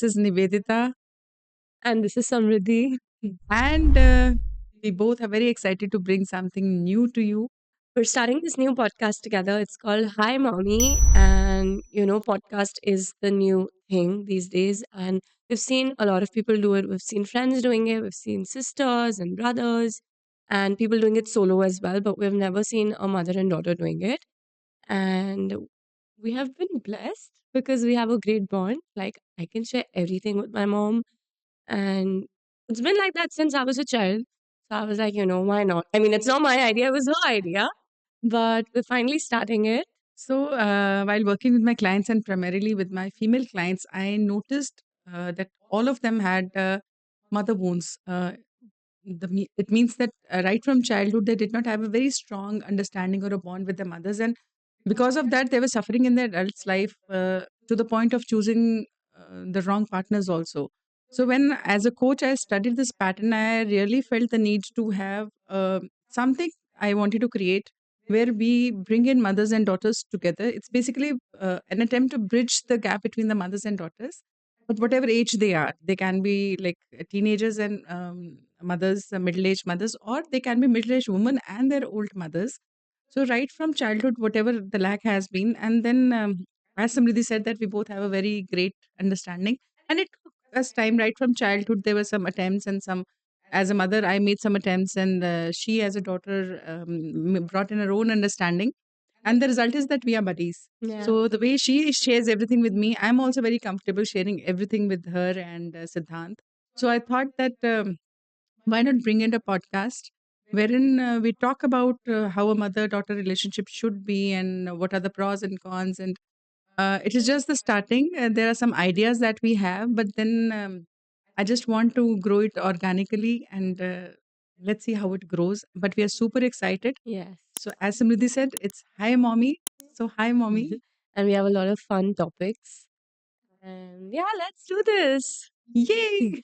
This is Nivedita, And this is Samriddhi. and we both are very excited to bring something new to you. We're starting this new podcast together. It's called Hi Mommy. And, podcast is the new thing these days. And we've seen a lot of people do it. We've seen friends doing it. We've seen sisters and brothers and people doing it solo as well. But we've never seen a mother and daughter doing it. And we have been blessed because we have a great bond. Like, I can share everything with my mom. And it's been like that since I was a child. So I was like, why not? I mean, it's not my idea, it was her idea, but we're finally starting it. So, while working with my clients and primarily with my female clients, I noticed that all of them had mother wounds. It means that right from childhood, they did not have a very strong understanding or a bond with their mothers. And because of that, they were suffering in their adult's life to the point of choosing the wrong partners also. So when, as a coach, I studied this pattern, I really felt the need to have something I wanted to create where we bring in mothers and daughters together. It's basically an attempt to bridge the gap between the mothers and daughters, but whatever age they are. They can be like teenagers and mothers, middle-aged mothers, or they can be middle-aged women and their old mothers. So right from childhood, whatever the lack has been, and then as Samriddhi said, that we both have a very great understanding, and it took us time. Right from childhood, there were some attempts and some. As a mother, I made some attempts, and she, as a daughter, brought in her own understanding. And the result is that we are buddies. Yeah. So the way she shares everything with me, I'm also very comfortable sharing everything with her and Siddhant. So I thought that why not bring in a podcast wherein we talk about how a mother-daughter relationship should be and what are the pros and cons. And it is just the starting. There are some ideas that we have, but then I just want to grow it organically and let's see how it grows. But we are super excited. Yes. So as Samriddhi said, it's hi mommy. So hi mommy. And we have a lot of fun topics. And yeah, let's do this. Yay!